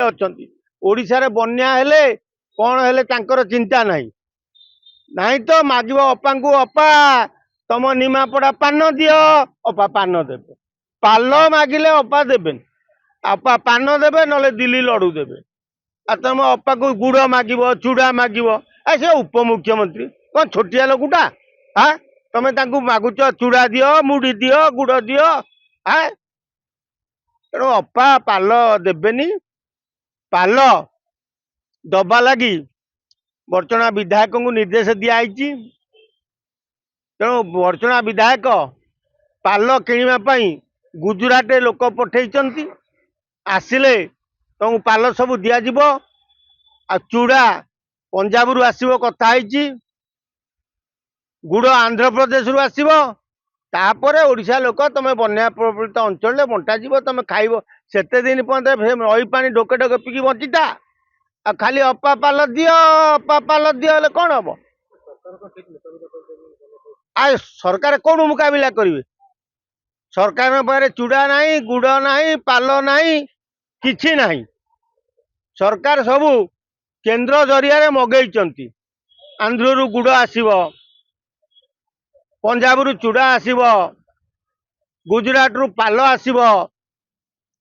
ଅଛନ୍ତି। ଓଡ଼ିଶାରେ ବନ୍ୟା ହେଲେ କ'ଣ ହେଲେ ତାଙ୍କର ଚିନ୍ତା ନାହିଁ। ନାହିଁ ତ ମାଗିବ ଅପାଙ୍କୁ, ଅପା ତମ ନିମାପଡ଼ା ପାନ ଦିଅ, ଅପା ପାନ ଦେବେ। ପାଲ ମାଗିଲେ ଅପା ଦେବେନି, ଅପା ପାନ ଦେବେ, ନହେଲେ ଦିଲ୍ଲୀ ଲଡୁ ଦେବେ। ଆଉ ତମ ଅପାକୁ ଗୁଡ଼ ମାଗିବ, ଚୁଡ଼ା ମାଗିବ, ସେ ଉପମୁଖ୍ୟମନ୍ତ୍ରୀ କ'ଣ ଛୋଟିଆ ଲୋକଟା? ତମେ ତାଙ୍କୁ ମାଗୁଛ ଚୁଡ଼ା ଦିଅ, ମୁଢ଼ି ଦିଅ, ଗୁଡ଼ ଦିଅ। ତେଣୁ ଅପା ପାଲ ଦେବେନି। ପାଲ ଦବା ଲାଗି ବର୍ଚଣା ବିଧାୟକଙ୍କୁ ନିର୍ଦ୍ଦେଶ ଦିଆଯାଇଛି। ତେଣୁ ବର୍ଚଣା ବିଧାୟକ ପାଲ କିଣିବା ପାଇଁ ଗୁଜୁରାଟରେ ଲୋକ ପଠେଇଛନ୍ତି। ଆସିଲେ ତମକୁ ପାଲ ସବୁ ଦିଆଯିବ। ଆଉ ଚୁଡ଼ା ପଞ୍ଜାବରୁ ଆସିବ, କଥା ହେଇଛି। ଗୁଡ଼ ଆନ୍ଧ୍ରପ୍ରଦେଶରୁ ଆସିବ। ତାପରେ ଓଡ଼ିଶା ଲୋକ ତମେ ବନ୍ୟା ପ୍ରଭାବିତ ଅଞ୍ଚଳରେ ବଣ୍ଟାଯିବ, ତମେ ଖାଇବ। ସେତେ ଦିନ ପର୍ଯ୍ୟନ୍ତ ନଈ ପାଣି ଢୋକେ ଢୋକେ ପିକି ବଞ୍ଚିତା। ଆଉ ଖାଲି ଅପା ପାଲ ଦିଅ, ଅପା ପାଲ ଦିଅ ହେଲେ କ'ଣ ହବ? ଆଉ ସରକାର କୋଉଠୁ ମୁକାବିଲା କରିବେ? ସରକାରଙ୍କ ପାଖରେ ଚୁଡ଼ା ନାହିଁ, ଗୁଡ଼ ନାହିଁ, ପାଲ ନାହିଁ, କିଛି ନାହିଁ। ସରକାର ସବୁ କେନ୍ଦ୍ର ଜରିଆରେ ମଗେଇଛନ୍ତି। ଆନ୍ଧ୍ରରୁ ଗୁଡ଼ ଆସିବ, ପଞ୍ଜାବରୁ ଚୁଡ଼ା ଆସିବ, ଗୁଜୁରାଟରୁ ପାଲ ଆସିବ।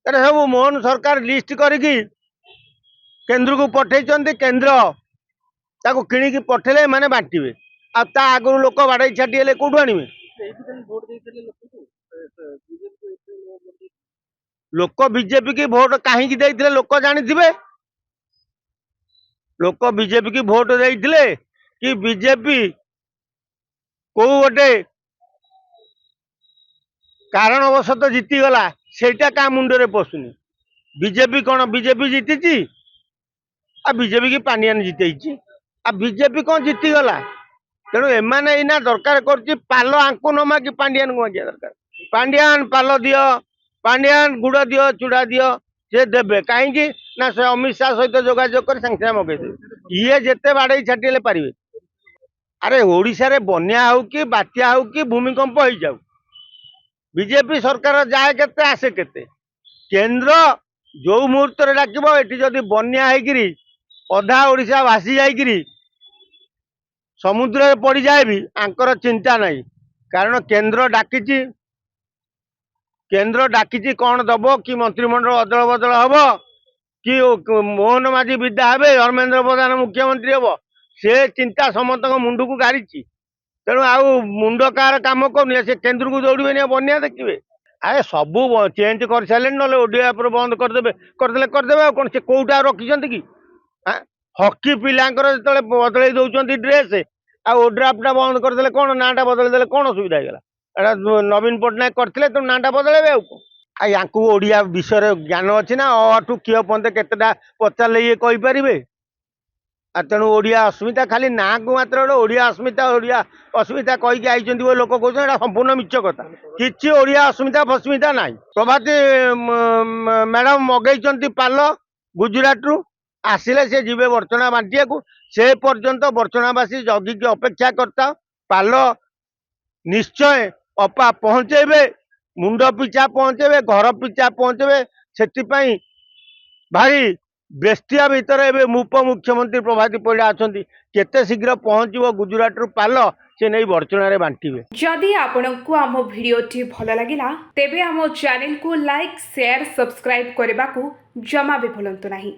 ଏଟା ସବୁ ମୋହନ ସରକାର ଲିଷ୍ଟ କରିକି କେନ୍ଦ୍ରକୁ ପଠେଇଛନ୍ତି। କେନ୍ଦ୍ର ତାକୁ କିଣିକି ପଠେଇଲେ ଏମାନେ ବାଣ୍ଟିବେ। ଆଉ ତା ଆଗରୁ ଲୋକ ବାଡ଼େଇ ଛାଟି ହେଲେ କୋଉଠୁ ଆଣିବେ? ଲୋକ ବିଜେପି କି ଭୋଟ କାହିଁକି ଦେଇଥିଲେ ଲୋକ ଜାଣିଥିବେ। ଲୋକ ବିଜେପି କି ଭୋଟ ଦେଇଥିଲେ କି ବିଜେପି କୋଉ ଗୋଟେ କାରଣବଶତଃ ଜିତିଗଲା, ସେଇଟା କାହା ମୁଣ୍ଡରେ ପଶୁନି। ବିଜେପି କ'ଣ ବିଜେପି ଜିତିଛି? ଆଉ ବିଜେପି କି ପାଣ୍ଡିଆନ ଜିତେଇଛି। ଆଉ ବିଜେପି କ'ଣ ଜିତିଗଲା? ତେଣୁ ଏମାନେ ଏଇନା ଦରକାର କରୁଛି ପାଲ ଆଙ୍କୁ ନ ମାଗି ପାଣ୍ଡିଆନକୁ ମାଗିବା ଦରକାର। ପାଣ୍ଡିଆନ ପାଲ ଦିଅ, ପାଣ୍ଡିଆନ ଗୁଡ଼ ଦିଅ, ଚୁଡ଼ା ଦିଅ, ସେ ଦେବେ। କାହିଁକି ନା ସେ ଅମିତ ଶାହ ସହିତ ଯୋଗାଯୋଗ କରି ସାଙ୍ଗେ ସାଙ୍ଗେ ମଗେଇଦେବେ। ଇଏ ଯେତେ ବାଡ଼େଇ ଛାଟି ହେଲେ ପାରିବେ? ଆରେ ଓଡ଼ିଶାରେ ବନ୍ୟା ହଉ କି ବାତ୍ୟା ହଉ କି ଭୂମିକମ୍ପ ହେଇଯାଉ, ବିଜେପି ସରକାର ଯାଏ କେତେ ଆସେ କେତେ। କେନ୍ଦ୍ର ଯୋଉ ମୁହୂର୍ତ୍ତରେ ଡାକିବ, ଏଠି ଯଦି ବନ୍ୟା ହେଇକିରି ଅଧା ଓଡ଼ିଶା ଭାସି ଯାଇକିରି ସମୁଦ୍ରରେ ପଡ଼ିଯାଏ ବି ଆଙ୍କର ଚିନ୍ତା ନାହିଁ। କାରଣ କେନ୍ଦ୍ର ଡାକିଛି କ'ଣ ଦବ? କି ମନ୍ତ୍ରିମଣ୍ଡଳ ଅଦଳ ବଦଳ ହବ, କି ମୋହନ ମାଝୀ ବିଦା ହେବେ, ଧର୍ମେନ୍ଦ୍ର ପ୍ରଧାନ ମୁଖ୍ୟମନ୍ତ୍ରୀ ହବ, ସେ ଚିନ୍ତା ସମସ୍ତଙ୍କ ମୁଣ୍ଡକୁ ଗାରିଛି। ତେଣୁ ଆଉ ମୁଣ୍ଡ କାହାର କାମ କରୁନି। ସେ କେନ୍ଦ୍ରକୁ ଦୌଡ଼ିବେନି, ବନ୍ୟା ଦେଖିବେ। ଆରେ ସବୁ ଚେଞ୍ଜ କରିସାରିଲେଣି, ନହେଲେ ଓଡ଼ିଆ ଉପରେ ବନ୍ଦ କରିଦେବେ। କରିଦେଲେ ଆଉ କ'ଣ? ସେ କୋଉଟା ରଖିଛନ୍ତି କି? ହକି ପିଲାଙ୍କର ଯେତେବେଳେ ବଦଳେଇ ଦଉଛନ୍ତି ଡ୍ରେସ୍, ଆଉ ଓଡ୍ରାଫ୍ଟଟା ବନ୍ଦ କରିଦେଲେ କ'ଣ? ନାଁଟା ବଦଳେଇ ଦେଲେ କ'ଣ ଅସୁବିଧା ହେଇଗଲା? ଏଟା ନବୀନ ପଟ୍ଟନାୟକ କରିଥିଲେ, ତେଣୁ ନାଁଟା ବଦଳେଇବେ ଆଉ କ'ଣ? ଆଉ ୟାଙ୍କୁ ଓଡ଼ିଆ ବିଷୟରେ ଜ୍ଞାନ ଅଛି ନା? ଅଠୁ କିଏ ପର୍ଯ୍ୟନ୍ତ କେତେଟା ପଚାରିଲେ ଇଏ କହିପାରିବେ? ଆଉ ତେଣୁ ଓଡ଼ିଆ ଅସ୍ମିତା ଖାଲି ନାଁକୁ ମାତ୍ର ଗୋଟେ ଓଡ଼ିଆ ଅସ୍ମିତା କହିକି ଆଇଛନ୍ତି ବୋଲି ଲୋକ କହୁଛନ୍ତି। ଏଟା ସମ୍ପୂର୍ଣ୍ଣ ମିଛ କଥା। କିଛି ଓଡ଼ିଆ ଅସ୍ମିତା ଫସ୍ମିତା ନାହିଁ। ପ୍ରଭାତୀ ମ୍ୟାଡାମ ମଗେଇଛନ୍ତି ପାଲ ଗୁଜୁରାଟରୁ, ଆସିଲେ ସେ ଯିବେ ବର୍ଚଣା ବାଣ୍ଟିବାକୁ। ସେ ପର୍ଯ୍ୟନ୍ତ ବର୍ଚଣାବାସୀ ଜଗିକି ଅପେକ୍ଷା କରିଥାଅ। ପାଲ ନିଶ୍ଚୟ ଅପା ପହଞ୍ଚେଇବେ, ମୁଣ୍ଡ ପିଛା ପହଞ୍ଚେଇବେ, ଘର ପିଛା ପହଞ୍ଚେଇବେ। ସେଥିପାଇଁ ଭାରି ବେସ୍ତିଆ ଭିତରେ ଏବେ ଉପମୁଖ୍ୟମନ୍ତ୍ରୀ ପ୍ରଭାତୀ ପରିଡ଼ା ଅଛନ୍ତି। କେତେ ଶୀଘ୍ର ପହଞ୍ଚିବ ଗୁଜୁରାଟରୁ ପାଲ, ସେ ନେଇ ବର୍ଚଣାରେ ବାଣ୍ଟିବେ। जदि आपंक आम भिडी भल लगा तेब आम चैनल को लाइक शेयर सब्सक्राइब करने को जमा भी भूलु नहीं।